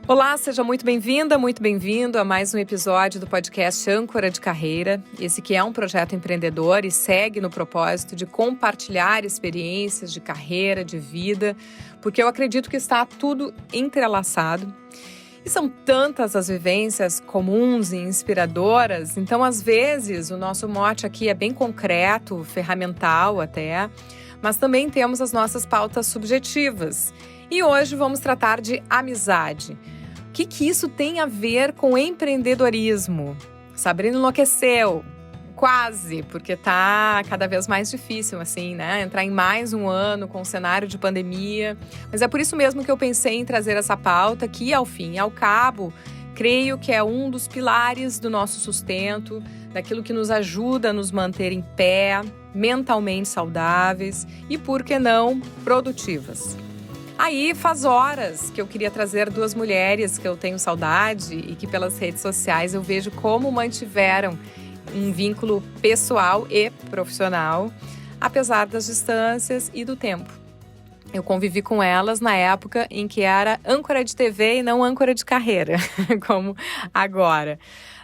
Olá, seja muito bem-vinda, muito bem-vindo a mais um episódio do podcast Âncora de Carreira. Esse que é um projeto empreendedor e segue no propósito de compartilhar experiências de carreira, de vida, porque eu acredito que está tudo entrelaçado. E são tantas as vivências comuns e inspiradoras, então às vezes o nosso mote aqui é bem concreto, ferramental até, mas também temos as nossas pautas subjetivas. E hoje vamos tratar de amizade. O que isso tem a ver com empreendedorismo? Sabrina enlouqueceu, quase, porque tá cada vez mais difícil, assim, né? Entrar em mais um ano com o cenário de pandemia. Mas é por isso mesmo que eu pensei em trazer essa pauta, que ao fim e ao cabo, creio que é um dos pilares do nosso sustento, daquilo que nos ajuda a nos manter em pé, mentalmente saudáveis e, por que não, produtivas. Aí faz horas que eu queria trazer duas mulheres que eu tenho saudade e que pelas redes sociais eu vejo como mantiveram um vínculo pessoal e profissional, apesar das distâncias e do tempo. Eu convivi com elas na época em que era âncora de TV e não âncora de carreira, como agora.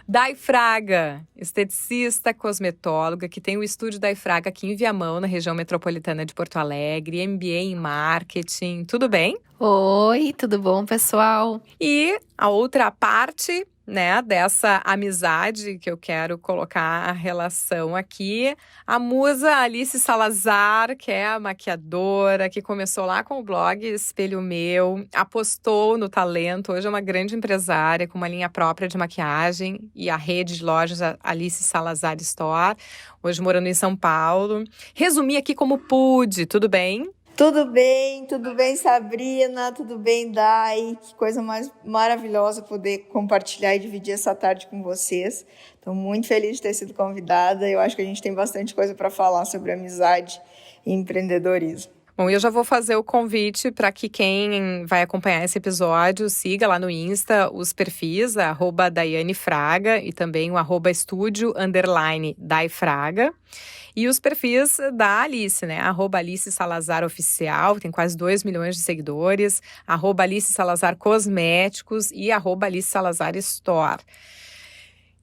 Day Fraga, esteticista, cosmetóloga, que tem o estúdio Day Fraga aqui em Viamão, na região metropolitana de Porto Alegre, MBA em marketing. Tudo bem? Oi, tudo bom, pessoal? E a outra parte, né, dessa amizade que eu quero colocar a relação aqui, a musa Alice Salazar, que é a maquiadora, que começou lá com o blog Espelho Meu, apostou no talento, hoje é uma grande empresária com uma linha própria de maquiagem e a rede de lojas Alice Salazar Store, hoje morando em São Paulo. Resumi aqui como pude, tudo bem? Tudo bem, Sabrina, tudo bem, Day, que coisa mais maravilhosa poder compartilhar e dividir essa tarde com vocês. Estou muito feliz de ter sido convidada, eu acho que a gente tem bastante coisa para falar sobre amizade e empreendedorismo. Bom, eu já vou fazer o convite para que quem vai acompanhar esse episódio siga lá no Insta os perfis, @DaianeFraga e também o @estúdio_DaiFraga. E os perfis da Alice, né? @Alice Salazar Oficial, tem quase 2 milhões de seguidores, @Alice Salazar Cosméticos e @Alice Salazar Store.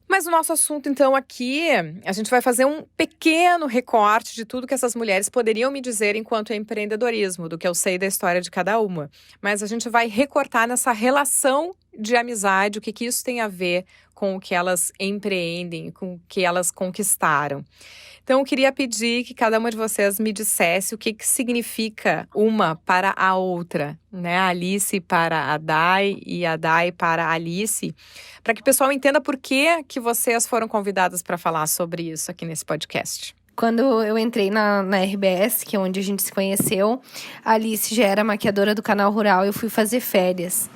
Mas o nosso assunto, então, aqui, a gente vai fazer um pequeno recorte de tudo que essas mulheres poderiam me dizer enquanto empreendedorismo, do que eu sei da história de cada uma. Mas a gente vai recortar nessa relação de amizade, o que isso tem a ver com o que elas empreendem, com o que elas conquistaram. Então, eu queria pedir que cada uma de vocês me dissesse o que significa uma para a outra, né? A Alice para a Day e a Day para a Alice, para que o pessoal entenda por que vocês foram convidadas para falar sobre isso aqui nesse podcast. Quando eu entrei na RBS, que é onde a gente se conheceu, a Alice já era maquiadora do Canal Rural e eu fui fazer férias.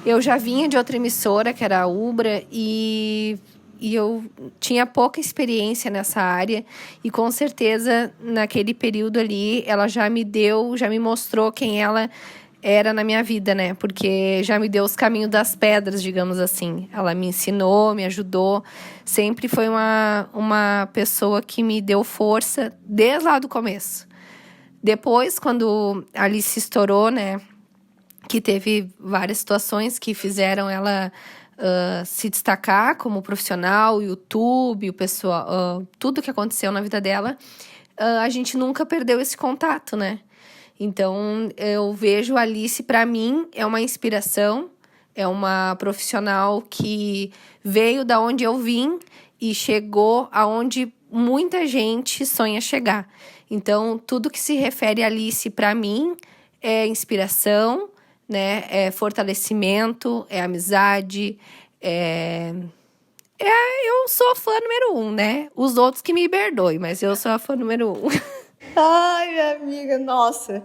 Eu já vinha de outra emissora, que era a Ubra, e eu tinha pouca experiência nessa área. E com certeza, naquele período ali, ela já me mostrou quem ela era na minha vida, né? Porque já me deu os caminhos das pedras, digamos assim. Ela me ensinou, me ajudou. Sempre foi uma pessoa que me deu força desde lá do começo. Depois, quando a Alice estourou, né? Que teve várias situações que fizeram ela se destacar como profissional, YouTube, o pessoal, tudo que aconteceu na vida dela, a gente nunca perdeu esse contato, né? Então, eu vejo a Alice, para mim, é uma inspiração, é uma profissional que veio da onde eu vim e chegou aonde muita gente sonha chegar. Então, tudo que se refere a Alice, para mim, é inspiração, né? É fortalecimento, é amizade, eu sou a fã número 1, né? Os outros que me perdoem, mas eu sou a fã número 1. Ai, minha amiga, nossa.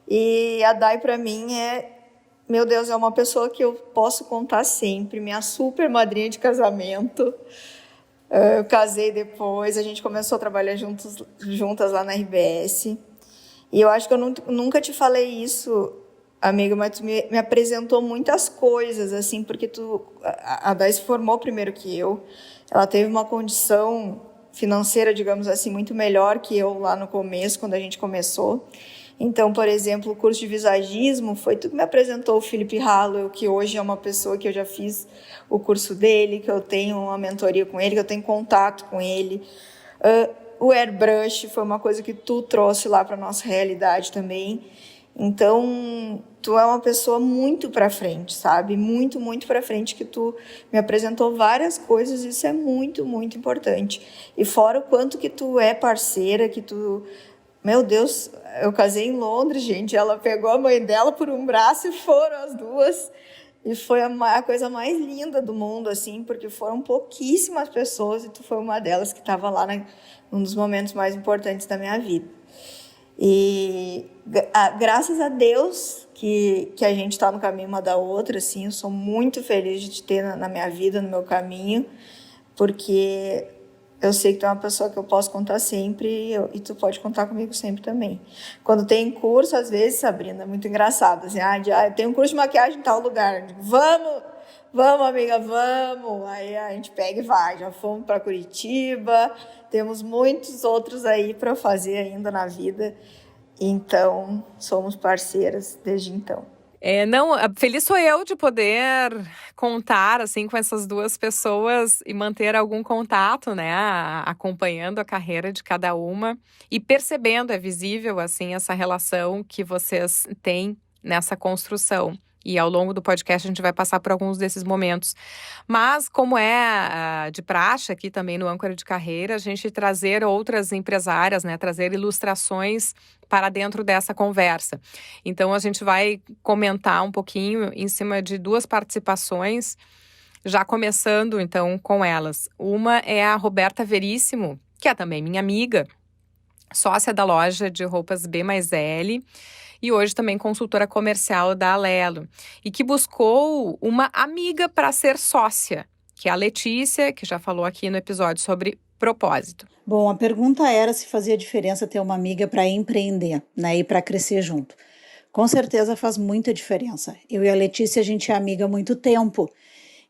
E a Day, para mim, meu Deus, é uma pessoa que eu posso contar sempre. Minha super madrinha de casamento. Eu casei depois, a gente começou a trabalhar juntas lá na RBS. E eu acho que eu nunca te falei isso, amiga, mas tu me apresentou muitas coisas, assim, porque a Day se formou primeiro que eu. Ela teve uma condição financeira, digamos assim, muito melhor que eu lá no começo, quando a gente começou. Então, por exemplo, o curso de visagismo foi tu que me apresentou o Felipe Hallowell, que hoje é uma pessoa que eu já fiz o curso dele, que eu tenho uma mentoria com ele, que eu tenho contato com ele. O airbrush foi uma coisa que tu trouxe lá para nossa realidade também. Então, tu é uma pessoa muito para frente, sabe? Muito, muito para frente, que tu me apresentou várias coisas, isso é muito, muito importante. E fora o quanto que tu é parceira, que tu... Meu Deus, eu casei em Londres, gente, ela pegou a mãe dela por um braço e foram as duas. E foi a coisa mais linda do mundo, assim, porque foram pouquíssimas pessoas e tu foi uma delas que estava lá num dos momentos mais importantes da minha vida. E graças a Deus que a gente está no caminho uma da outra, assim, eu sou muito feliz de te ter na minha vida, no meu caminho, porque eu sei que tu é uma pessoa que eu posso contar sempre e tu pode contar comigo sempre também. Quando tem curso, às vezes, Sabrina, é muito engraçado, assim, eu tenho um curso de maquiagem em tal lugar, eu digo, vamos, amiga, vamos. Aí a gente pega e vai. Já fomos para Curitiba, temos muitos outros aí para fazer ainda na vida. Então, somos parceiras desde então. Não, feliz sou eu de poder contar assim com essas duas pessoas e manter algum contato, né, acompanhando a carreira de cada uma e percebendo, é visível assim essa relação que vocês têm nessa construção. E ao longo do podcast a gente vai passar por alguns desses momentos. Mas como é de praxe aqui também no Âncora de Carreira, a gente trazer outras empresárias, né, trazer ilustrações para dentro dessa conversa. Então a gente vai comentar um pouquinho em cima de duas participações, já começando então com elas. Uma é a Roberta Veríssimo, que é também minha amiga, sócia da loja de roupas B+L, e hoje também consultora comercial da Alelo, e que buscou uma amiga para ser sócia, que é a Letícia, que já falou aqui no episódio sobre propósito. Bom, a pergunta era se fazia diferença ter uma amiga para empreender, né, e para crescer junto. Com certeza faz muita diferença. Eu e a Letícia, a gente é amiga há muito tempo,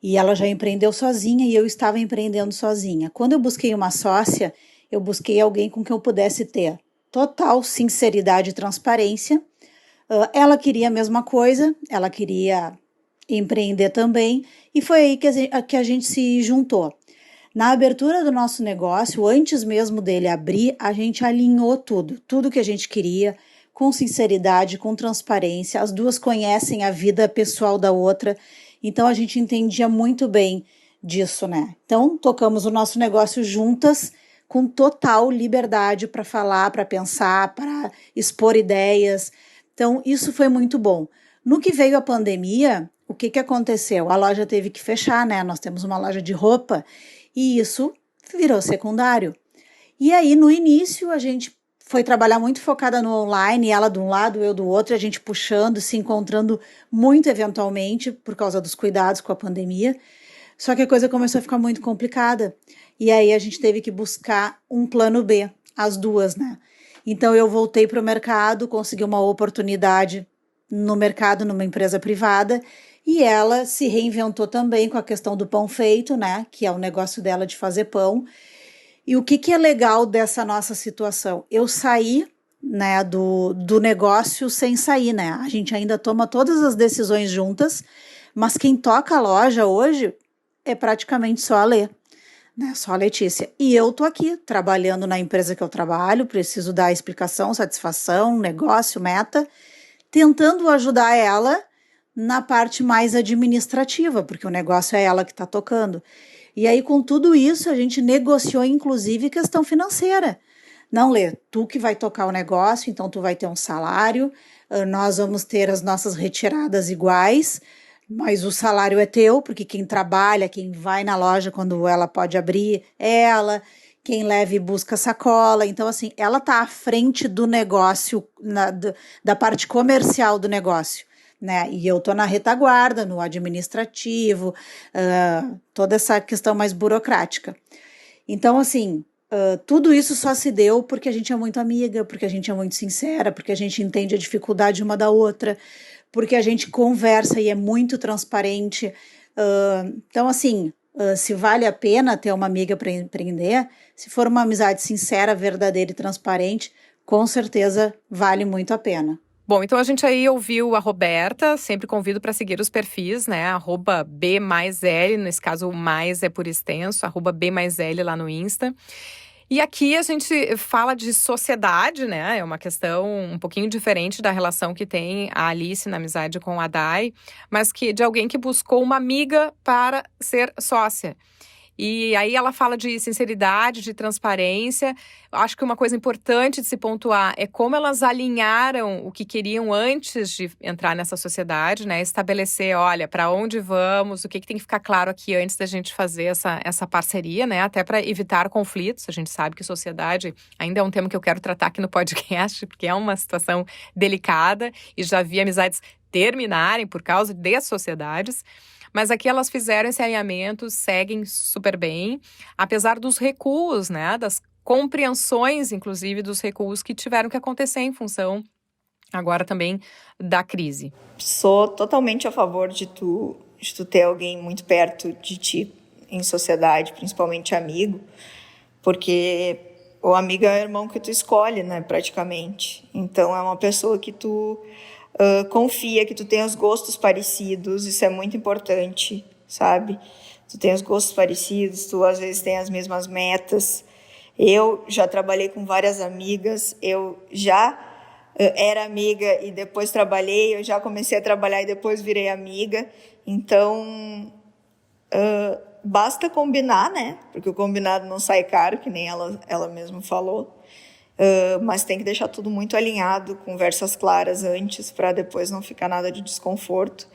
e ela já empreendeu sozinha e eu estava empreendendo sozinha. Quando eu busquei uma sócia, eu busquei alguém com quem eu pudesse ter total sinceridade e transparência. Ela queria a mesma coisa, ela queria empreender também, e foi aí que a gente se juntou. Na abertura do nosso negócio, antes mesmo dele abrir, a gente alinhou tudo que a gente queria, com sinceridade, com transparência. As duas conhecem a vida pessoal da outra, então a gente entendia muito bem disso, né? Então, tocamos o nosso negócio juntas, com total liberdade para falar, para pensar, para expor ideias. Então, isso foi muito bom. No que veio a pandemia, o que aconteceu? A loja teve que fechar, né? Nós temos uma loja de roupa e isso virou secundário. E aí, no início, a gente foi trabalhar muito focada no online, ela de um lado, eu do outro, a gente puxando, se encontrando muito eventualmente por causa dos cuidados com a pandemia. Só que a coisa começou a ficar muito complicada. E aí a gente teve que buscar um plano B, as duas, né? Então eu voltei para o mercado, consegui uma oportunidade no mercado, numa empresa privada, e ela se reinventou também com a questão do pão feito, né? Que é o negócio dela de fazer pão. E o que é legal dessa nossa situação? Eu saí, né, do negócio sem sair, né? A gente ainda toma todas as decisões juntas, mas quem toca a loja hoje é praticamente só a Lê, né? Só a Letícia. E eu tô aqui trabalhando na empresa que eu trabalho, preciso dar explicação, satisfação, negócio, meta, tentando ajudar ela na parte mais administrativa, porque o negócio é ela que está tocando. E aí, com tudo isso, a gente negociou, inclusive, questão financeira. Não, Lê, tu que vai tocar o negócio, então tu vai ter um salário, nós vamos ter as nossas retiradas iguais, mas o salário é teu, porque quem trabalha, quem vai na loja quando ela pode abrir, é ela, quem leva e busca sacola. Então, assim, ela está à frente do negócio, da parte comercial do negócio, né? E eu tô na retaguarda, no administrativo, toda essa questão mais burocrática. Então, assim, tudo isso só se deu porque a gente é muito amiga, porque a gente é muito sincera, porque a gente entende a dificuldade uma da outra, porque a gente conversa e é muito transparente. Então, assim, se vale a pena ter uma amiga para empreender, se for uma amizade sincera, verdadeira e transparente, com certeza vale muito a pena. Bom, então a gente aí ouviu a Roberta, sempre convido para seguir os perfis, né, @B+L, nesse caso o mais é por extenso, @B+L lá no Insta. E aqui a gente fala de sociedade, né, é uma questão um pouquinho diferente da relação que tem a Alice na amizade com a Dai, mas que de alguém que buscou uma amiga para ser sócia. E aí ela fala de sinceridade, de transparência. Acho que uma coisa importante de se pontuar é como elas alinharam o que queriam antes de entrar nessa sociedade, né? Estabelecer, olha, para onde vamos, o que tem que ficar claro aqui antes da gente fazer essa parceria, né? Até para evitar conflitos. A gente sabe que sociedade ainda é um tema que eu quero tratar aqui no podcast, porque é uma situação delicada e já vi amizades terminarem por causa de sociedades. Mas aqui elas fizeram esse alinhamento, seguem super bem, apesar dos recuos, né, das compreensões, inclusive, dos recuos que tiveram que acontecer em função, agora também, da crise. Sou totalmente a favor de tu ter alguém muito perto de ti em sociedade, principalmente amigo, porque o amigo é o irmão que tu escolhe, né, praticamente. Então, é uma pessoa que tu confia, que tu tem os gostos parecidos, isso é muito importante, sabe? Tu tem os gostos parecidos, tu às vezes tem as mesmas metas. Eu já trabalhei com várias amigas, eu já era amiga e depois trabalhei, eu já comecei a trabalhar e depois virei amiga, então basta combinar, né? Porque o combinado não sai caro, que nem ela mesma falou. Mas tem que deixar tudo muito alinhado, conversas claras antes, para depois não ficar nada de desconforto.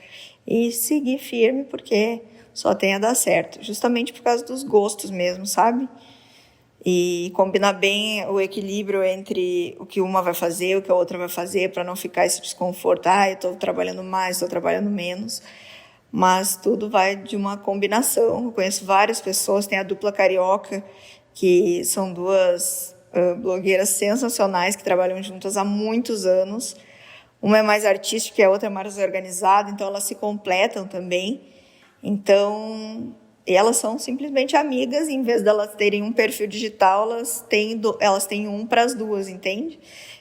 E seguir firme, porque só tem a dar certo. Justamente por causa dos gostos mesmo, sabe? E combinar bem o equilíbrio entre o que uma vai fazer, o que a outra vai fazer, para não ficar esse desconforto. Eu estou trabalhando mais, estou trabalhando menos. Mas tudo vai de uma combinação. Eu conheço várias pessoas, tem a dupla carioca, que são duas blogueiras sensacionais que trabalham juntas há muitos anos. Uma é mais artística e a outra é mais organizada, então elas se completam também. Então, elas são simplesmente amigas, e em vez de elas terem um perfil digital, elas têm um para as duas, entende?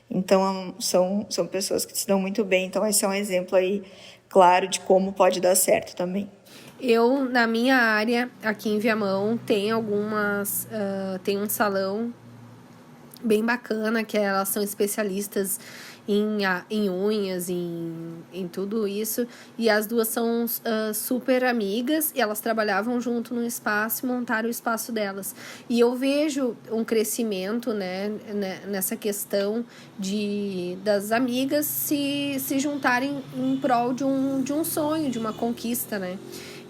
Então, são pessoas que se dão muito bem. Então, esse é um exemplo aí, claro, de como pode dar certo também. Eu, na minha área, aqui em Viamão, tem tem um salão bem bacana, que elas são especialistas em unhas, em tudo isso, e as duas são super amigas, e elas trabalhavam junto no espaço e montaram o espaço delas. E eu vejo um crescimento, né, nessa questão das amigas se juntarem em prol de um sonho, de uma conquista, né?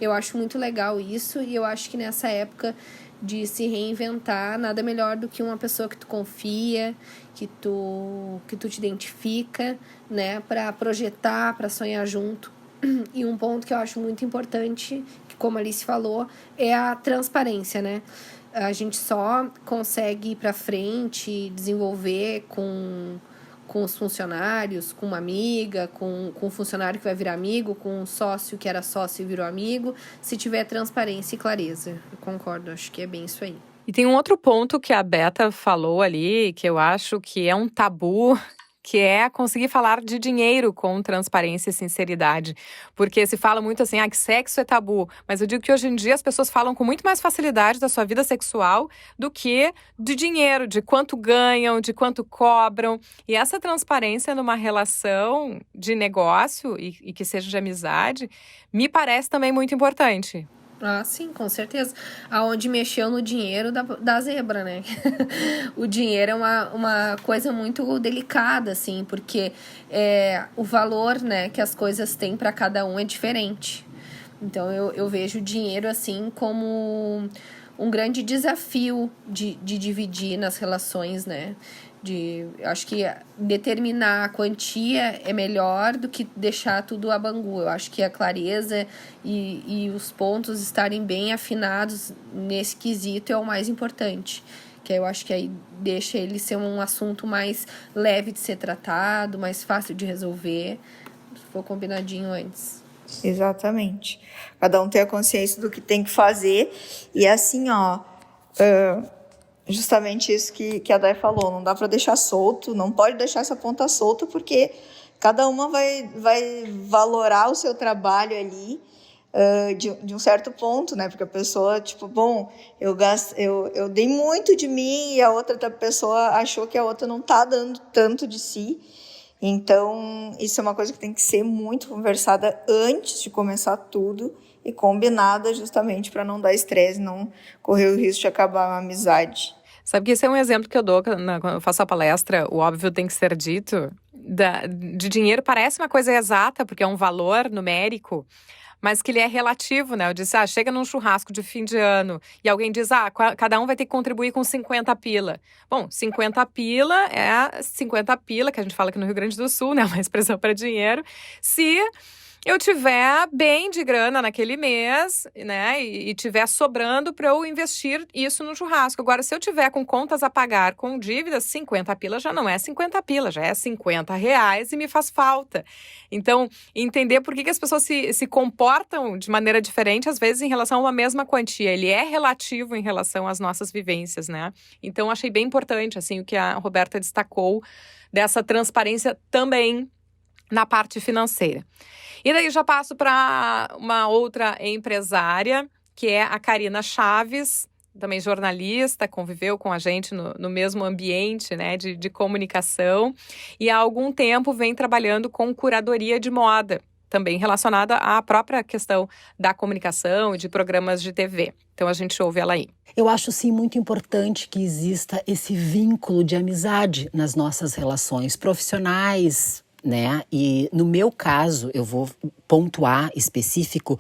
Eu acho muito legal isso, e eu acho que nessa época de se reinventar, nada melhor do que uma pessoa que tu confia, que tu te identifica, né, para projetar, para sonhar junto. E um ponto que eu acho muito importante, que como a Alice falou, é a transparência, né? A gente só consegue ir para frente, desenvolver com os funcionários, com uma amiga, com um funcionário que vai virar amigo, com um sócio que era sócio e virou amigo, se tiver transparência e clareza. Eu concordo, acho que é bem isso aí. E tem um outro ponto que a Beta falou ali, que eu acho que é um tabu, que é conseguir falar de dinheiro com transparência e sinceridade. Porque se fala muito assim, que sexo é tabu. Mas eu digo que hoje em dia as pessoas falam com muito mais facilidade da sua vida sexual do que de dinheiro, de quanto ganham, de quanto cobram. E essa transparência numa relação de negócio e que seja de amizade, me parece também muito importante. Ah, sim, com certeza. Aonde mexeu no dinheiro da zebra, né? O dinheiro é uma coisa muito delicada, assim, porque o valor, né, que as coisas têm para cada um é diferente. Então, eu vejo o dinheiro, assim, como um grande desafio de dividir nas relações, né? Acho que determinar a quantia é melhor do que deixar tudo a bangu. Eu acho que a clareza e os pontos estarem bem afinados nesse quesito é o mais importante. Que eu acho que aí deixa ele ser um assunto mais leve de ser tratado, mais fácil de resolver, se for combinadinho antes. Exatamente. Cada um tem a consciência do que tem que fazer. E assim, justamente isso que a Day falou, não dá para deixar solto, não pode deixar essa ponta solta, porque cada uma vai valorar o seu trabalho ali de um certo ponto, né? Porque a pessoa, tipo, bom, eu dei muito de mim e a outra pessoa achou que a outra não tá dando tanto de si. Então, isso é uma coisa que tem que ser muito conversada antes de começar tudo e combinada justamente para não dar estresse, não correr o risco de acabar a amizade. Sabe que esse é um exemplo que eu dou quando eu faço a palestra, o óbvio tem que ser dito. De dinheiro parece uma coisa exata, porque é um valor numérico, mas que ele é relativo, né? Eu disse, chega num churrasco de fim de ano e alguém diz, cada um vai ter que contribuir com 50 pila. Bom, 50 pila é 50 pila, que a gente fala aqui no Rio Grande do Sul, né? Uma expressão para dinheiro. Se eu tiver bem de grana naquele mês, né, e tiver sobrando para eu investir isso no churrasco. Agora, se eu tiver com contas a pagar, com dívidas, 50 pila já não é 50 pila, já é R$50 e me faz falta. Então, entender por que as pessoas se comportam de maneira diferente, às vezes, em relação a uma mesma quantia. Ele é relativo em relação às nossas vivências, né? Então, achei bem importante, assim, o que a Roberta destacou dessa transparência também na parte financeira. E daí já passo para uma outra empresária, que é a Karina Chaves, também jornalista, conviveu com a gente no mesmo ambiente, né, de comunicação, e há algum tempo vem trabalhando com curadoria de moda, também relacionada à própria questão da comunicação e de programas de TV. Então a gente ouve ela aí. Eu acho sim muito importante que exista esse vínculo de amizade nas nossas relações profissionais, né? E no meu caso, eu vou pontuar específico,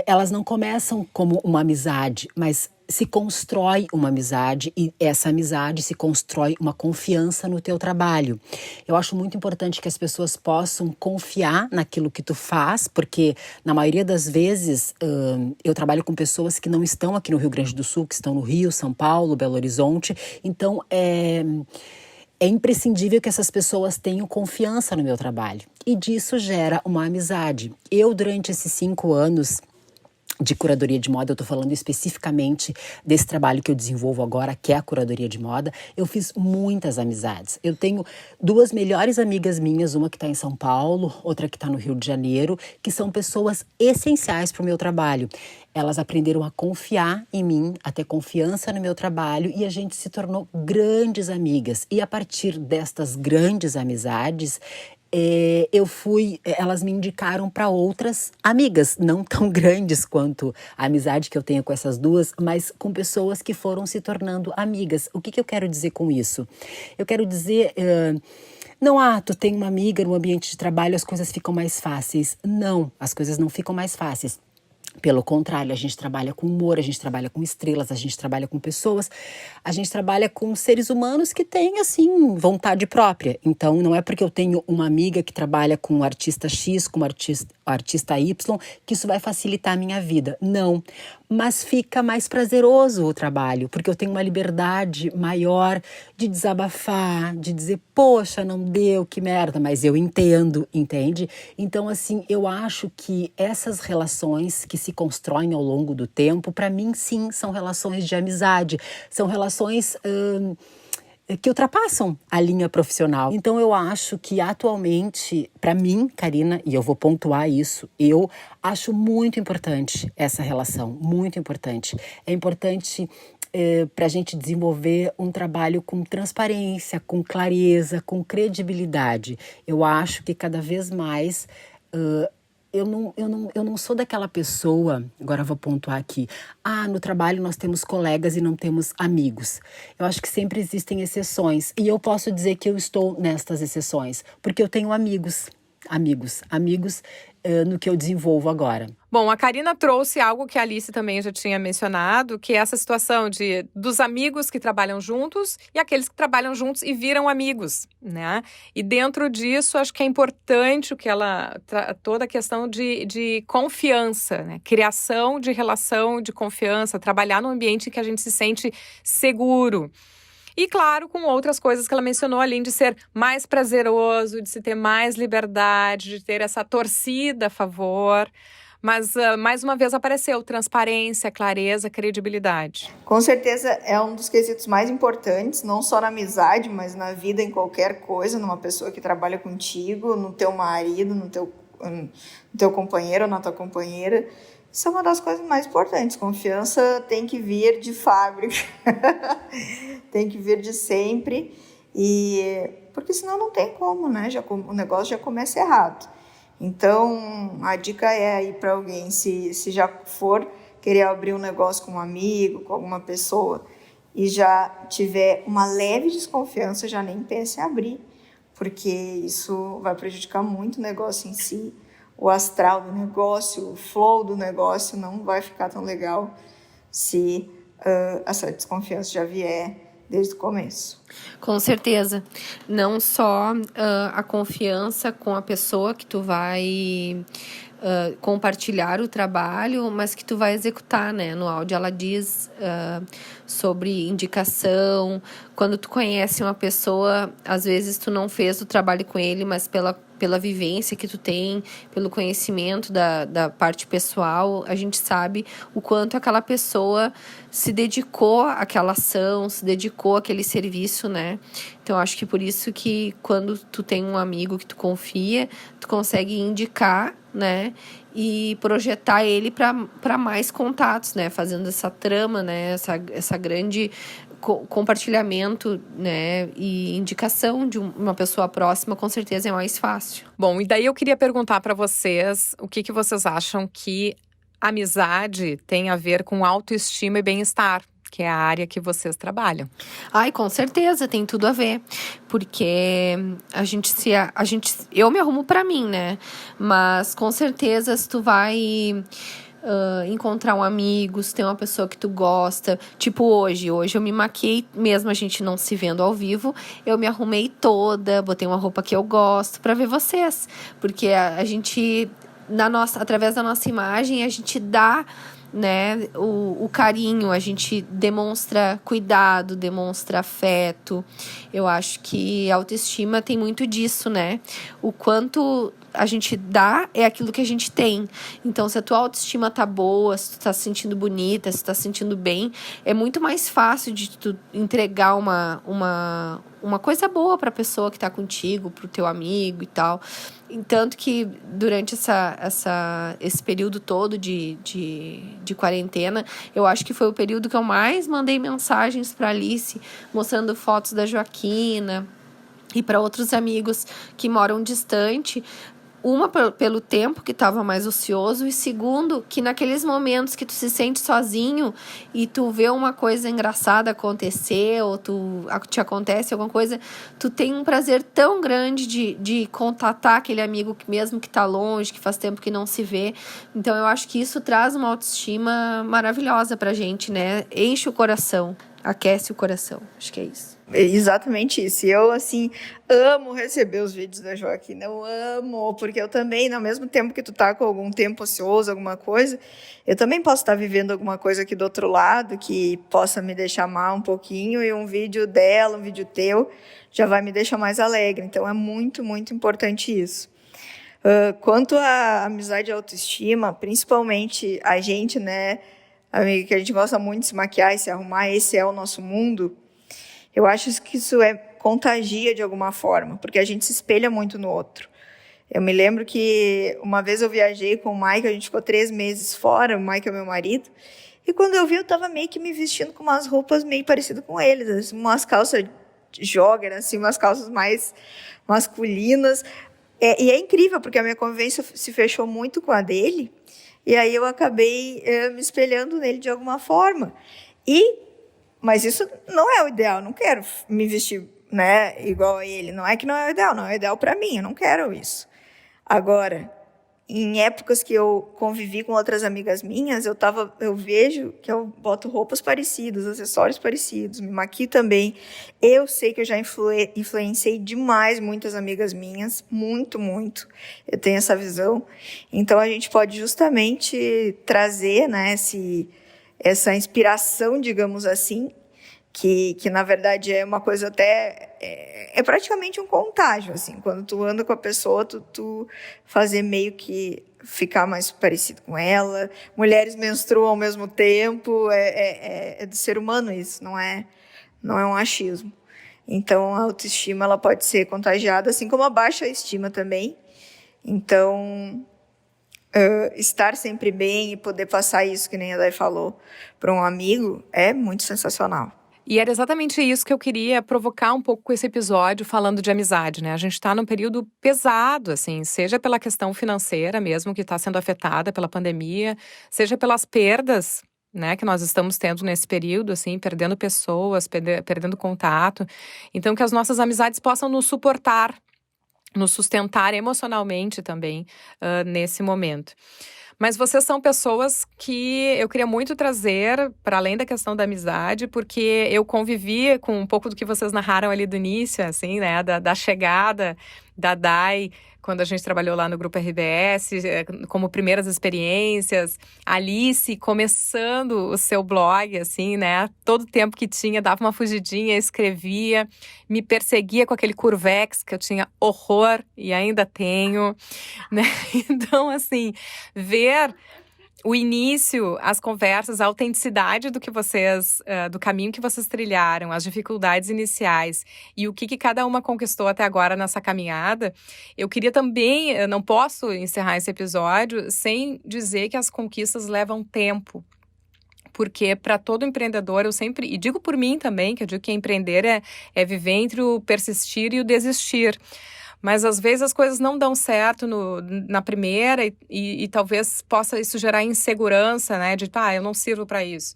elas não começam como uma amizade, mas se constrói uma amizade e essa amizade se constrói uma confiança no teu trabalho. Eu acho muito importante que as pessoas possam confiar naquilo que tu faz, porque na maioria das vezes eu trabalho com pessoas que não estão aqui no Rio Grande do Sul, que estão no Rio, São Paulo, Belo Horizonte, então é imprescindível que essas pessoas tenham confiança no meu trabalho. E disso gera uma amizade. Eu, durante esses 5 anos de curadoria de moda, eu estou falando especificamente desse trabalho que eu desenvolvo agora, que é a curadoria de moda, eu fiz muitas amizades. Eu tenho 2 melhores amigas minhas, uma que está em São Paulo, outra que está no Rio de Janeiro, que são pessoas essenciais para o meu trabalho. Elas aprenderam a confiar em mim, a ter confiança no meu trabalho e a gente se tornou grandes amigas. E a partir destas grandes amizades, elas me indicaram para outras amigas, não tão grandes quanto a amizade que eu tenho com essas 2, mas com pessoas que foram se tornando amigas. O que eu quero dizer com isso? Eu quero dizer, não, tu tem uma amiga no ambiente de trabalho, as coisas ficam mais fáceis. Não, as coisas não ficam mais fáceis. Pelo contrário, a gente trabalha com humor, a gente trabalha com estrelas, a gente trabalha com pessoas, a gente trabalha com seres humanos que têm, assim, vontade própria. Então, não é porque eu tenho uma amiga que trabalha com o artista X, com o artista Y, que isso vai facilitar a minha vida. Não. Mas fica mais prazeroso o trabalho, porque eu tenho uma liberdade maior de desabafar, de dizer, poxa, não deu, que merda, mas eu entendo, entende? Então, assim, eu acho que essas relações que se constroem ao longo do tempo, para mim, sim, são relações de amizade, são relações que ultrapassam a linha profissional. Então eu acho que atualmente, para mim, Karina, e eu vou pontuar isso, eu acho muito importante essa relação, muito importante. É importante para a gente desenvolver um trabalho com transparência, com clareza, com credibilidade. Eu acho que cada vez mais eu não sou daquela pessoa, agora eu vou pontuar aqui, no trabalho nós temos colegas e não temos amigos. Eu acho que sempre existem exceções e eu posso dizer que eu estou nestas exceções, porque eu tenho amigos no que eu desenvolvo agora. Bom, a Karina trouxe algo que a Alice também já tinha mencionado, que é essa situação dos amigos que trabalham juntos e aqueles que trabalham juntos e viram amigos, né? E dentro disso, acho que é importante toda a questão de confiança, né? Criação de relação de confiança, trabalhar num ambiente em que a gente se sente seguro. E, claro, com outras coisas que ela mencionou, além de ser mais prazeroso, de se ter mais liberdade, de ter essa torcida a favor. Mas, mais uma vez, apareceu transparência, clareza, credibilidade. Com certeza é um dos quesitos mais importantes, não só na amizade, mas na vida, em qualquer coisa, numa pessoa que trabalha contigo, no teu marido, no teu companheiro ou na tua companheira. Isso é uma das coisas mais importantes. Confiança tem que vir de fábrica, tem que vir de sempre, porque senão não tem como, né? O negócio já começa errado. Então, a dica é aí para alguém, se já for querer abrir um negócio com um amigo, com alguma pessoa, e já tiver uma leve desconfiança, já nem pense em abrir, porque isso vai prejudicar muito o negócio em si. O astral do negócio, o flow do negócio não vai ficar tão legal se essa desconfiança já vier desde o começo. Com certeza. Não só a confiança com a pessoa que tu vai compartilhar o trabalho, mas que tu vai executar, né? No áudio ela diz sobre indicação. Quando tu conhece uma pessoa, às vezes tu não fez o trabalho com ele, mas pela vivência que tu tem, pelo conhecimento da parte pessoal, a gente sabe o quanto aquela pessoa se dedicou àquela ação, se dedicou àquele serviço, né? Então, acho que por isso que quando tu tem um amigo que tu confia, tu consegue indicar, né? E projetar ele para mais contatos, né? Fazendo essa trama, né? Essa grande compartilhamento, né, e indicação de uma pessoa próxima, com certeza é mais fácil. Bom, e daí eu queria perguntar para vocês o que vocês acham que amizade tem a ver com autoestima e bem-estar, que é a área que vocês trabalham. Ai, com certeza, tem tudo a ver. Porque eu me arrumo pra mim, né? Mas com certeza se tu vai encontrar um amigo, se tem uma pessoa que tu gosta. Tipo hoje eu me maquiei, mesmo a gente não se vendo ao vivo, eu me arrumei toda, botei uma roupa que eu gosto pra ver vocês. Porque a gente, através da nossa imagem, a gente dá, né, o carinho, a gente demonstra cuidado, demonstra afeto. Eu acho que a autoestima tem muito disso, né? O quanto a gente dá é aquilo que a gente tem. Então, se a tua autoestima tá boa, se tu tá se sentindo bonita, se tu tá se sentindo bem, é muito mais fácil de tu entregar uma coisa boa pra pessoa que tá contigo, pro teu amigo e tal. Tanto que durante esse período todo de quarentena, eu acho que foi o período que eu mais mandei mensagens pra Alice, mostrando fotos da Joaquina e para outros amigos que moram distante. Uma, pelo tempo que estava mais ocioso, e segundo, que naqueles momentos que tu se sente sozinho e tu vê uma coisa engraçada acontecer, ou te acontece alguma coisa, tu tem um prazer tão grande de contatar aquele amigo mesmo que tá longe, que faz tempo que não se vê. Então eu acho que isso traz uma autoestima maravilhosa pra gente, né? Enche o coração, aquece o coração. Acho que é isso. Exatamente isso. E eu, assim, amo receber os vídeos da Joaquina. Eu amo, porque eu também, ao mesmo tempo que tu tá com algum tempo ocioso, alguma coisa, eu também posso estar vivendo alguma coisa aqui do outro lado que possa me deixar mal um pouquinho, e um vídeo dela, um vídeo teu, já vai me deixar mais alegre. Então, é muito, muito importante isso. Quanto à amizade e autoestima, principalmente a gente, né, amiga, que a gente gosta muito de se maquiar e se arrumar, esse é o nosso mundo. Eu acho que isso contagia de alguma forma, porque a gente se espelha muito no outro. Eu me lembro que uma vez eu viajei com o Mike, a gente ficou 3 meses fora, o Mike é meu marido, e quando eu vi, eu estava meio que me vestindo com umas roupas meio parecidas com eles, assim, umas calças jogger, assim, umas calças mais masculinas. E é incrível, porque a minha convivência se fechou muito com a dele, e aí eu acabei me espelhando nele de alguma forma. Mas isso não é o ideal, não quero me vestir, né, igual a ele. Não é que não é o ideal para mim, eu não quero isso. Agora, em épocas que eu convivi com outras amigas minhas, eu vejo que eu boto roupas parecidas, acessórios parecidos, me maquio também. Eu sei que eu já influenciei demais muitas amigas minhas, muito, muito. Eu tenho essa visão. Então, a gente pode justamente trazer, né, essa inspiração, digamos assim, que na verdade é uma coisa até... É praticamente um contágio, assim. Quando tu anda com a pessoa, tu fazer meio que ficar mais parecido com ela. Mulheres menstruam ao mesmo tempo. É do ser humano isso, não é um achismo. Então, a autoestima ela pode ser contagiada, assim como a baixa estima também. Então, estar sempre bem e poder passar isso, que nem a Day falou, para um amigo, é muito sensacional. E era exatamente isso que eu queria provocar um pouco com esse episódio, falando de amizade, né? A gente está num período pesado, assim, seja pela questão financeira mesmo, que está sendo afetada pela pandemia, seja pelas perdas, né, que nós estamos tendo nesse período, assim, perdendo pessoas, perdendo contato. Então, que as nossas amizades possam nos suportar, nos sustentar emocionalmente também nesse momento. Mas vocês são pessoas que eu queria muito trazer para além da questão da amizade, porque eu convivi com um pouco do que vocês narraram ali do início, assim, né, da chegada da Day, quando a gente trabalhou lá no Grupo RBS, como primeiras experiências, Alice começando o seu blog, assim, né, todo o tempo que tinha, dava uma fugidinha, escrevia, me perseguia com aquele Curvex, que eu tinha horror e ainda tenho, né, então, assim, ver o início, as conversas, a autenticidade do que vocês, do caminho que vocês trilharam, as dificuldades iniciais e o que cada uma conquistou até agora nessa caminhada. Eu queria também, eu não posso encerrar esse episódio sem dizer que as conquistas levam tempo. Porque para todo empreendedor, eu sempre, e digo por mim também, que eu digo que empreender é viver entre o persistir e o desistir. Mas às vezes as coisas não dão certo na primeira e talvez possa isso gerar insegurança, né? De, eu não sirvo para isso.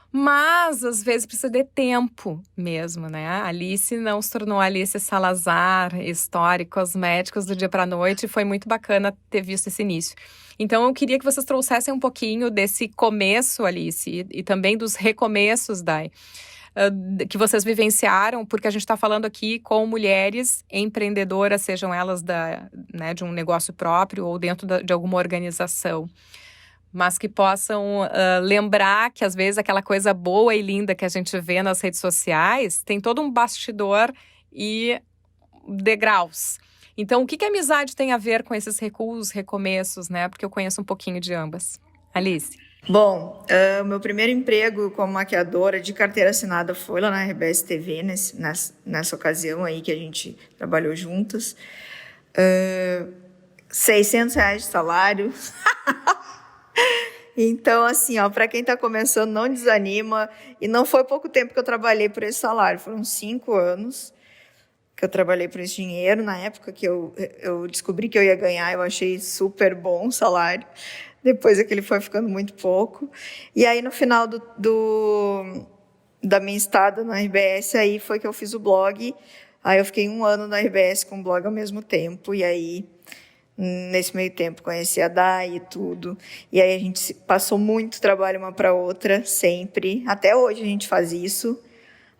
Mas às vezes precisa de tempo mesmo, né? A Alice não se tornou Alice Salazar, história, cosméticos do dia para a noite. Foi muito bacana ter visto esse início. Então eu queria que vocês trouxessem um pouquinho desse começo, Alice, e também dos recomeços, Day, que vocês vivenciaram, porque a gente está falando aqui com mulheres empreendedoras, sejam elas de um negócio próprio ou dentro de alguma organização, mas que possam lembrar que às vezes aquela coisa boa e linda que a gente vê nas redes sociais tem todo um bastidor e degraus. Então, o que a amizade tem a ver com esses recuos, recomeços, né? Porque eu conheço um pouquinho de ambas. Alice? Bom, o meu primeiro emprego como maquiadora de carteira assinada foi lá na RBS TV, nessa ocasião aí que a gente trabalhou juntas. R$600 de salário. Então, assim, para quem está começando, não desanima. E não foi pouco tempo que eu trabalhei por esse salário, foram 5 anos que eu trabalhei por esse dinheiro. Na época que eu descobri que eu ia ganhar, eu achei super bom o salário. Depois é que ele foi ficando muito pouco. E aí, no final da minha estada na RBS, aí foi que eu fiz o blog. Aí eu fiquei 1 ano na RBS com o blog ao mesmo tempo. E aí, nesse meio tempo, conheci a Day e tudo. E aí a gente passou muito trabalho uma para outra, sempre. Até hoje a gente faz isso.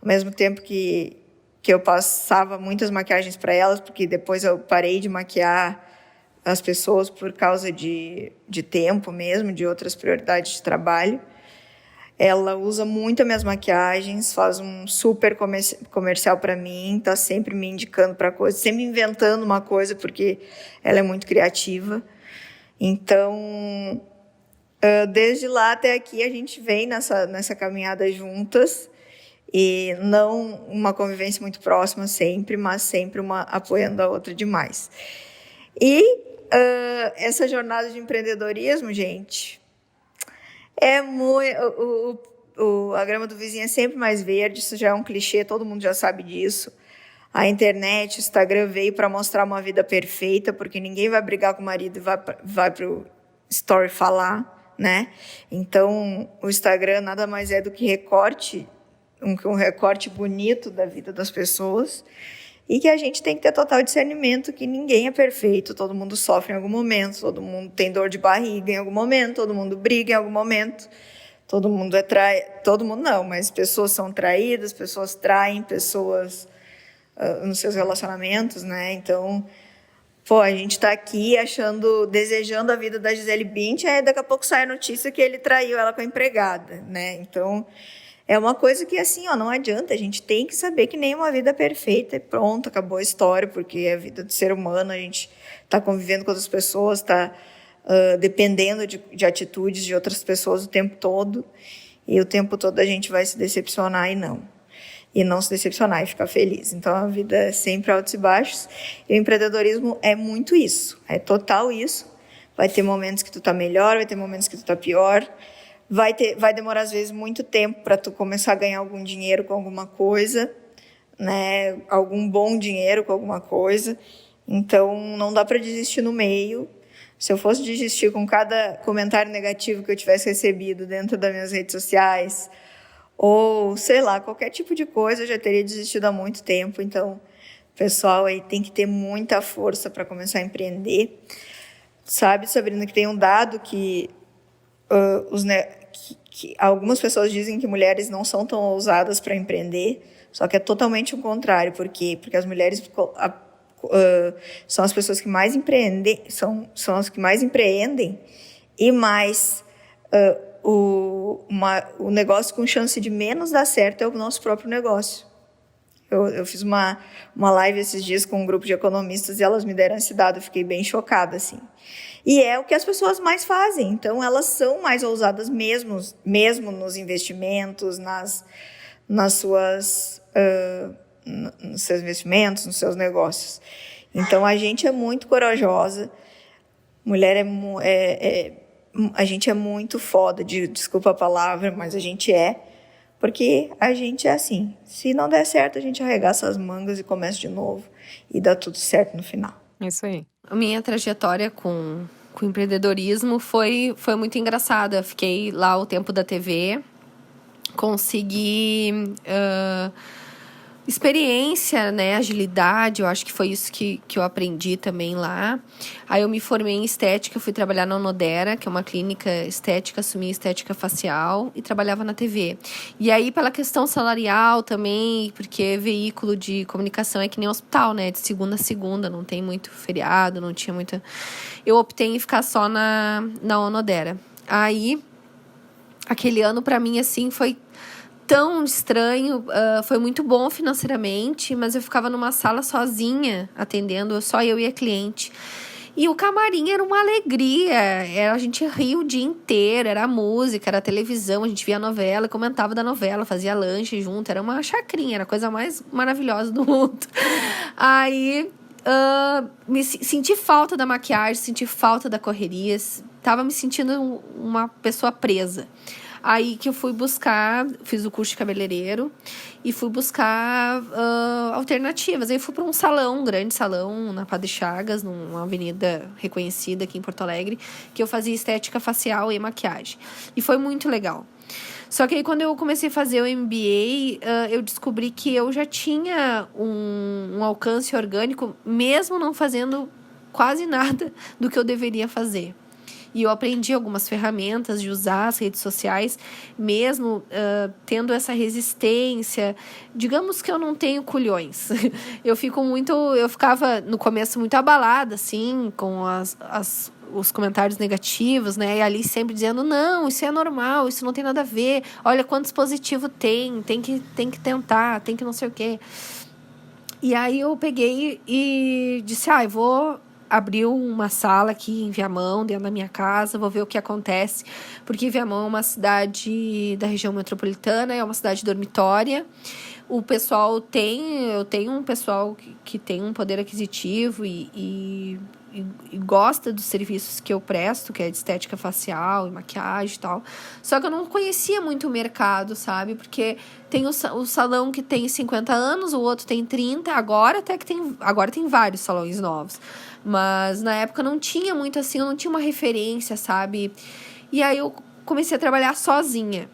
Ao mesmo tempo que eu passava muitas maquiagens para elas, porque depois eu parei de maquiar as pessoas por causa de tempo mesmo, de outras prioridades de trabalho. Ela usa muito as minhas maquiagens, faz um super comercial para mim, está sempre me indicando para coisas, sempre inventando uma coisa, porque ela é muito criativa. Então, desde lá até aqui, a gente vem nessa caminhada juntas, e não uma convivência muito próxima sempre, mas sempre uma apoiando a outra demais. E essa jornada de empreendedorismo, gente, é muito... a grama do vizinho é sempre mais verde, isso já é um clichê, todo mundo já sabe disso. A internet, o Instagram veio para mostrar uma vida perfeita, porque ninguém vai brigar com o marido e vai para o story falar, né? Então, o Instagram nada mais é do que um recorte bonito da vida das pessoas, e que a gente tem que ter total discernimento que ninguém é perfeito, todo mundo sofre em algum momento, todo mundo tem dor de barriga em algum momento, todo mundo briga em algum momento, todo mundo todo mundo não, mas pessoas são traídas, pessoas traem pessoas nos seus relacionamentos, né? Então, a gente está aqui desejando a vida da Gisele Bündchen, aí daqui a pouco sai a notícia que ele traiu ela com a empregada, né? Então, É uma coisa que, assim, ó, não adianta. A gente tem que saber que nenhuma vida é perfeita e pronto, acabou a história, porque é a vida do ser humano, a gente está convivendo com outras pessoas, está dependendo de atitudes de outras pessoas o tempo todo, e o tempo todo a gente vai se decepcionar e não se decepcionar e ficar feliz. Então, a vida é sempre altos e baixos, e o empreendedorismo é muito isso, é total isso. Vai ter momentos que tu tá melhor, vai ter momentos que tu tá pior, vai demorar, às vezes, muito tempo para tu começar a ganhar algum dinheiro com alguma coisa, né? Algum bom dinheiro com alguma coisa. Então, não dá para desistir no meio. Se eu fosse desistir com cada comentário negativo que eu tivesse recebido dentro das minhas redes sociais, ou, sei lá, qualquer tipo de coisa, eu já teria desistido há muito tempo. Então, pessoal, aí tem que ter muita força para começar a empreender. Sabe, Sabrina, que tem um dado que que algumas pessoas dizem que mulheres não são tão ousadas para empreender, só que é totalmente o contrário. Por quê? Porque as mulheres são as pessoas que mais empreendem, são as que mais empreendem e mais o negócio com chance de menos dar certo é o nosso próprio negócio. Eu fiz uma live esses dias com um grupo de economistas e elas me deram esse dado, eu fiquei bem chocada, assim. E é o que as pessoas mais fazem, então elas são mais ousadas mesmo nos investimentos, nos seus investimentos, nos seus negócios. Então a gente é muito corajosa, a gente é muito foda, desculpa a palavra, mas a gente é. Porque a gente é assim, se não der certo, a gente arregaça as mangas e começa de novo. E dá tudo certo no final. Isso aí. A minha trajetória com empreendedorismo foi muito engraçada. Eu fiquei lá o tempo da TV, consegui experiência, né, agilidade, eu acho que foi isso que eu aprendi também lá. Aí eu me formei em estética, fui trabalhar na Onodera, que é uma clínica estética, assumi estética facial e trabalhava na TV. E aí, pela questão salarial também, porque veículo de comunicação é que nem hospital, né, de segunda a segunda, não tem muito feriado, não tinha muita... Eu optei em ficar só na Onodera. Aí, aquele ano pra mim, assim, foi tão estranho, foi muito bom financeiramente, mas eu ficava numa sala sozinha, atendendo, só eu e a cliente. E o camarim era uma alegria, a gente ria o dia inteiro, era música, era televisão, a gente via novela, comentava da novela, fazia lanche junto, era uma chacrinha, era a coisa mais maravilhosa do mundo. Aí, senti falta da maquiagem, senti falta da correria, tava me sentindo uma pessoa presa. Aí que eu fui buscar, fiz o curso de cabeleireiro e fui buscar alternativas. Aí fui para um grande salão na Padre Chagas, numa avenida reconhecida aqui em Porto Alegre, que eu fazia estética facial e maquiagem. E foi muito legal. Só que aí quando eu comecei a fazer o MBA, eu descobri que eu já tinha um alcance orgânico, mesmo não fazendo quase nada do que eu deveria fazer. E eu aprendi algumas ferramentas de usar as redes sociais, mesmo tendo essa resistência. Digamos que eu não tenho culhões. Eu ficava no começo muito abalada, assim, com os comentários negativos, né? E ali sempre dizendo, não, isso é normal, isso não tem nada a ver. Olha quantos positivos tem que tentar, tem que não sei o quê. E aí eu peguei e disse, eu vou... Abriu uma sala aqui em Viamão, dentro da minha casa, vou ver o que acontece, porque Viamão é uma cidade da região metropolitana, é uma cidade dormitória. O pessoal eu tenho um pessoal que tem um poder aquisitivo e gosta dos serviços que eu presto, que é de estética facial e maquiagem e tal. Só que eu não conhecia muito o mercado, sabe? Porque tem o salão que tem 50 anos, o outro tem 30, agora tem vários salões novos. Mas na época não tinha muito assim, eu não tinha uma referência, sabe? E aí eu comecei a trabalhar sozinha.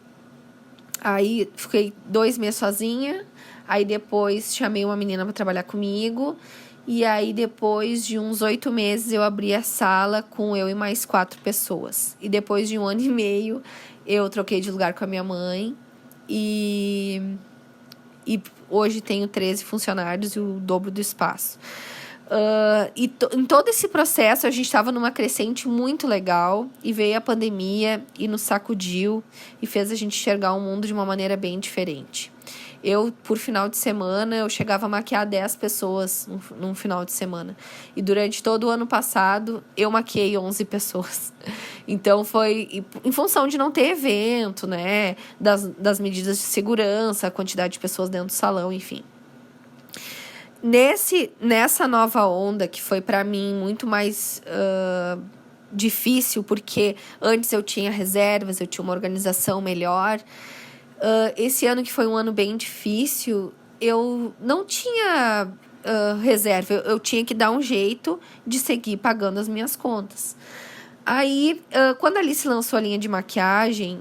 Aí fiquei 2 meses sozinha, aí depois chamei uma menina para trabalhar comigo. E aí, depois de uns 8 meses, eu abri a sala com eu e mais 4 pessoas. E depois de 1 ano e meio, eu troquei de lugar com a minha mãe. E hoje tenho 13 funcionários e o dobro do espaço. Em todo esse processo, a gente estava numa crescente muito legal e veio a pandemia e nos sacudiu e fez a gente enxergar o mundo de uma maneira bem diferente. Por final de semana, eu chegava a maquiar 10 pessoas num final de semana. E durante todo o ano passado, eu maquiei 11 pessoas. Então, foi em função de não ter evento, né? Das medidas de segurança, a quantidade de pessoas dentro do salão, enfim. Nessa nova onda, que foi para mim muito mais difícil, porque antes eu tinha reservas, eu tinha uma organização melhor. Esse ano, que foi um ano bem difícil, eu não tinha reserva. Eu tinha que dar um jeito de seguir pagando as minhas contas. Aí, quando a Alice lançou a linha de maquiagem,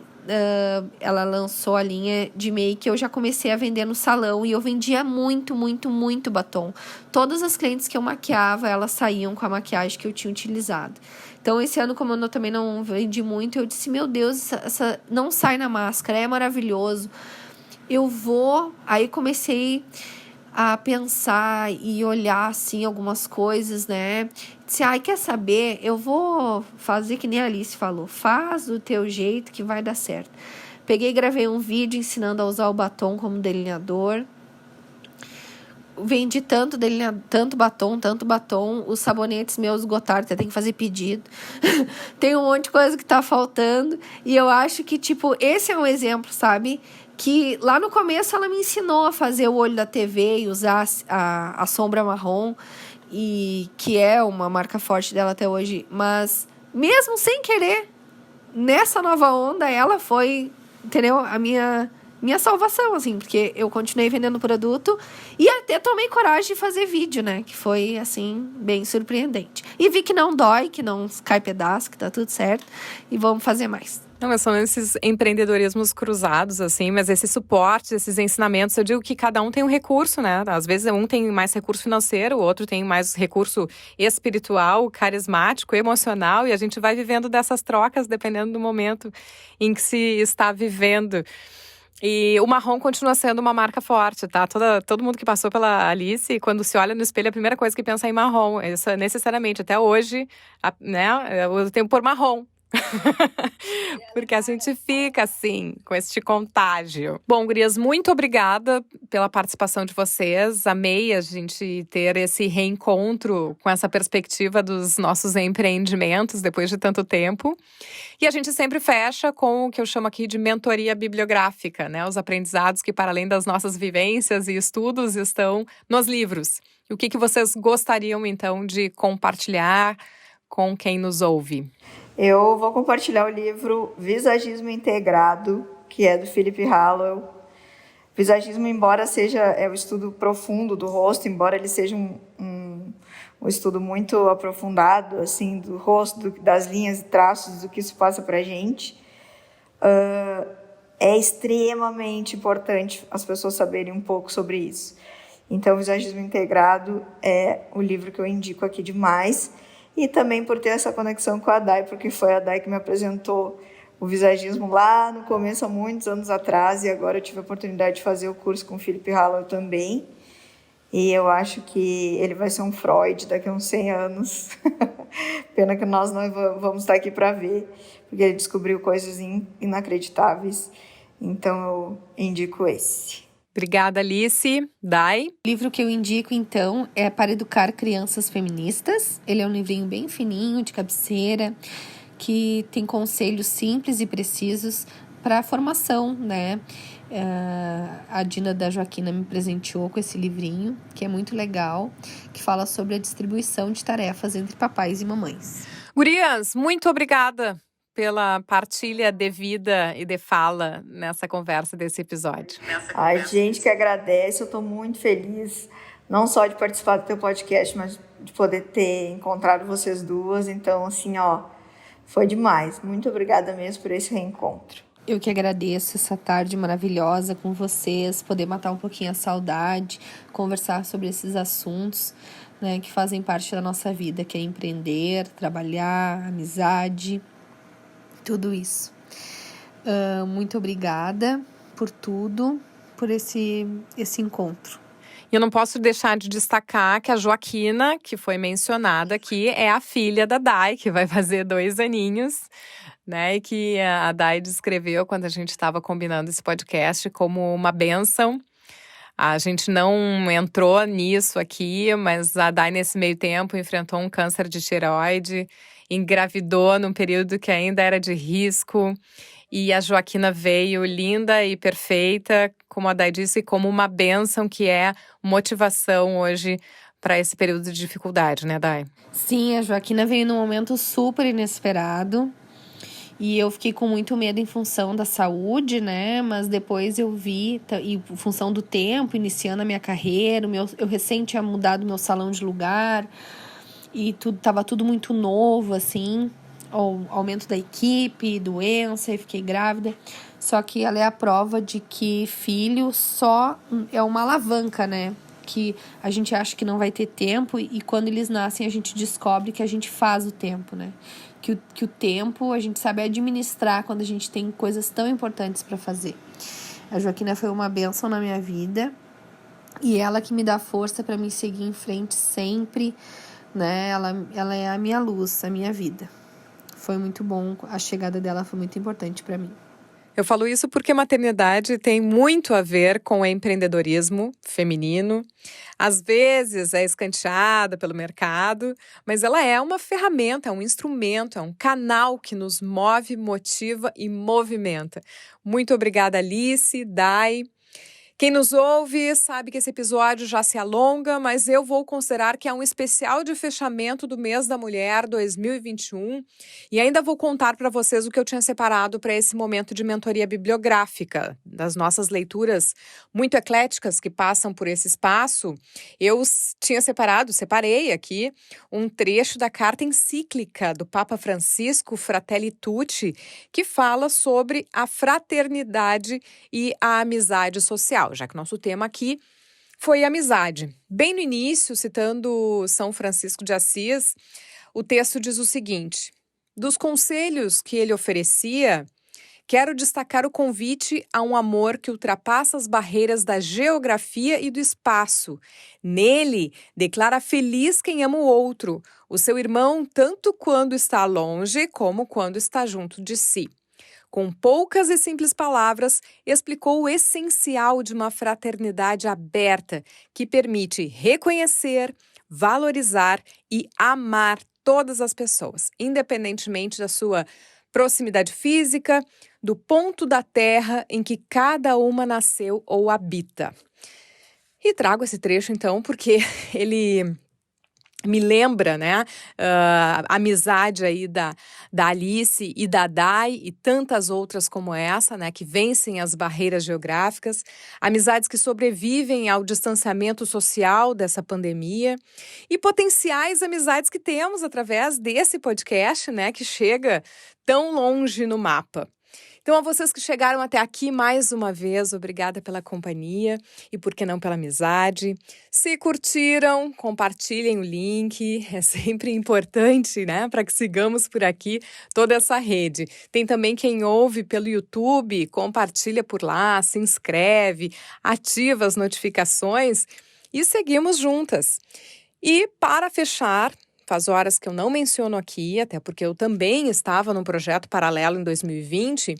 ela lançou a linha de make, eu já comecei a vender no salão e eu vendia muito, muito, muito batom. Todas as clientes que eu maquiava, elas saíam com a maquiagem que eu tinha utilizado. Então, esse ano, como eu também não vendi muito, eu disse, meu Deus, essa não sai na máscara, é maravilhoso. Aí comecei a pensar e olhar, assim, algumas coisas, né? Disse, quer saber? Eu vou fazer que nem a Alice falou. Faz do teu jeito que vai dar certo. Peguei e gravei um vídeo ensinando a usar o batom como delineador. Vendi tanto batom, os sabonetes meus esgotaram, até tem que fazer pedido. Tem um monte de coisa que tá faltando. E eu acho que, esse é um exemplo, sabe? Que lá no começo ela me ensinou a fazer o olho da TV e usar a sombra marrom, e que é uma marca forte dela até hoje. Mas, mesmo sem querer, nessa nova onda, ela foi, entendeu? A minha salvação, assim, porque eu continuei vendendo produto e até tomei coragem de fazer vídeo, né? Que foi, assim, bem surpreendente. E vi que não dói, que não cai pedaço, que tá tudo certo. E vamos fazer mais. Não, mas são esses empreendedorismos cruzados, assim, mas esses suportes, esses ensinamentos, eu digo que cada um tem um recurso, né? Às vezes um tem mais recurso financeiro, o outro tem mais recurso espiritual, carismático, emocional, e a gente vai vivendo dessas trocas dependendo do momento em que se está vivendo. E o marrom continua sendo uma marca forte, tá? Todo mundo que passou pela Alice, quando se olha no espelho, a primeira coisa que pensa é em marrom. Isso é necessariamente, até hoje, né? Eu tenho por marrom. Porque a gente fica assim, com este contágio. Bom, gurias, muito obrigada pela participação de vocês. Amei a gente ter esse reencontro com essa perspectiva dos nossos empreendimentos depois de tanto tempo. E a gente sempre fecha com o que eu chamo aqui de mentoria bibliográfica, né? Os aprendizados que, para além das nossas vivências e estudos, estão nos livros. E o que vocês gostariam, então, de compartilhar com quem nos ouve? Eu vou compartilhar o livro Visagismo Integrado, que é do Philip Hallowell. Visagismo, embora seja o estudo profundo do rosto, embora ele seja um estudo muito aprofundado, assim, do rosto, das linhas e traços, do que isso passa para a gente, é extremamente importante as pessoas saberem um pouco sobre isso. Então, Visagismo Integrado é o livro que eu indico aqui demais. E também por ter essa conexão com a Dai, porque foi a Dai que me apresentou o visagismo lá no começo, há muitos anos atrás, e agora eu tive a oportunidade de fazer o curso com o Philip Hallowell também. E eu acho que ele vai ser um Freud daqui a uns 100 anos. Pena que nós não vamos estar aqui para ver, porque ele descobriu coisas inacreditáveis. Então eu indico esse. Obrigada, Alice. Dai? O livro que eu indico, então, é Para Educar Crianças Feministas. Ele é um livrinho bem fininho, de cabeceira, que tem conselhos simples e precisos para a formação, né? A Dina da Joaquina me presenteou com esse livrinho, que é muito legal, que fala sobre a distribuição de tarefas entre papais e mamães. Gurias, muito obrigada pela partilha de vida e de fala nessa conversa desse episódio. Ai, gente que agradece, eu estou muito feliz, não só de participar do teu podcast, mas de poder ter encontrado vocês duas. Então, assim, foi demais. Muito obrigada mesmo por esse reencontro. Eu que agradeço essa tarde maravilhosa com vocês, poder matar um pouquinho a saudade, conversar sobre esses assuntos, né, que fazem parte da nossa vida, que é empreender, trabalhar, amizade, tudo isso. Muito obrigada por tudo, por esse encontro. Eu não posso deixar de destacar que a Joaquina, que foi mencionada aqui, é a filha da Dai, que vai fazer 2 aninhos, né? E que a Dai descreveu quando a gente estava combinando esse podcast como uma bênção. A gente não entrou nisso aqui, mas a Dai, nesse meio tempo, enfrentou um câncer de tireoide, engravidou num período que ainda era de risco. E a Joaquina veio linda e perfeita, como a Dai disse, como uma bênção que é motivação hoje para esse período de dificuldade, né, Dai? Sim, a Joaquina veio num momento super inesperado. E eu fiquei com muito medo em função da saúde, né? Mas depois eu vi, em função do tempo, iniciando a minha carreira, eu recém tinha mudado meu salão de lugar. E tava tudo muito novo, assim. O aumento da equipe, doença, e fiquei grávida. Só que ela é a prova de que filho só é uma alavanca, né? Que a gente acha que não vai ter tempo e quando eles nascem a gente descobre que a gente faz o tempo, né? Que o tempo a gente sabe administrar quando a gente tem coisas tão importantes para fazer. A Joaquina foi uma bênção na minha vida e ela que me dá força para me seguir em frente sempre, né? Ela é a minha luz, a minha vida. Foi muito bom, a chegada dela foi muito importante para mim. Eu falo isso porque maternidade tem muito a ver com o empreendedorismo feminino. Às vezes é escanteada pelo mercado, mas ela é uma ferramenta, é um instrumento, é um canal que nos move, motiva e movimenta. Muito obrigada, Alice, Dai. Quem nos ouve sabe que esse episódio já se alonga, mas eu vou considerar que é um especial de fechamento do Mês da Mulher 2021 e ainda vou contar para vocês o que eu tinha separado para esse momento de mentoria bibliográfica, das nossas leituras muito ecléticas que passam por esse espaço. Eu separei aqui um trecho da carta encíclica do Papa Francisco, Fratelli Tutti, que fala sobre a fraternidade e a amizade social, já que nosso tema aqui foi amizade. Bem no início, citando São Francisco de Assis, o texto diz o seguinte: dos conselhos que ele oferecia, quero destacar o convite a um amor que ultrapassa as barreiras da geografia e do espaço. Nele, declara feliz quem ama o outro, o seu irmão, tanto quando está longe como quando está junto de si. Com poucas e simples palavras, explicou o essencial de uma fraternidade aberta que permite reconhecer, valorizar e amar todas as pessoas, independentemente da sua proximidade física, do ponto da terra em que cada uma nasceu ou habita. E trago esse trecho, então, porque ele me lembra, né, a amizade aí da Alice e da Dai e tantas outras como essa, né, que vencem as barreiras geográficas, amizades que sobrevivem ao distanciamento social dessa pandemia e potenciais amizades que temos através desse podcast, né, que chega tão longe no mapa. Então, a vocês que chegaram até aqui, mais uma vez, obrigada pela companhia e, por que não, pela amizade. Se curtiram, compartilhem o link, é sempre importante, né, para que sigamos por aqui toda essa rede. Tem também quem ouve pelo YouTube, compartilha por lá, se inscreve, ativa as notificações e seguimos juntas. E, para fechar, faz horas que eu não menciono aqui, até porque eu também estava num projeto paralelo em 2020,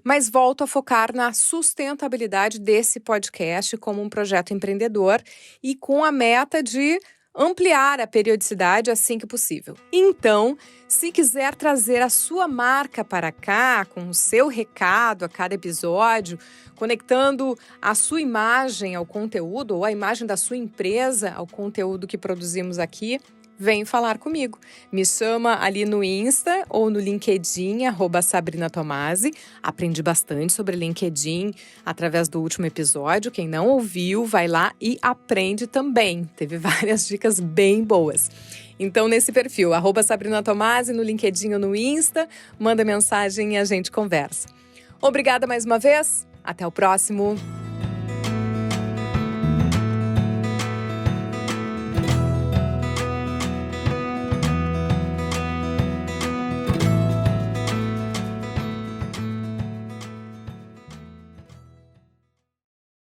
mas volto a focar na sustentabilidade desse podcast como um projeto empreendedor e com a meta de ampliar a periodicidade assim que possível. Então, se quiser trazer a sua marca para cá, com o seu recado a cada episódio, conectando a sua imagem ao conteúdo ou a imagem da sua empresa ao conteúdo que produzimos aqui, vem falar comigo. Me chama ali no Insta ou no LinkedIn, @SabrinaTomasi. Aprendi bastante sobre LinkedIn através do último episódio. Quem não ouviu, vai lá e aprende também. Teve várias dicas bem boas. Então, nesse perfil, @SabrinaTomasi, no LinkedIn ou no Insta, manda mensagem e a gente conversa. Obrigada mais uma vez. Até o próximo.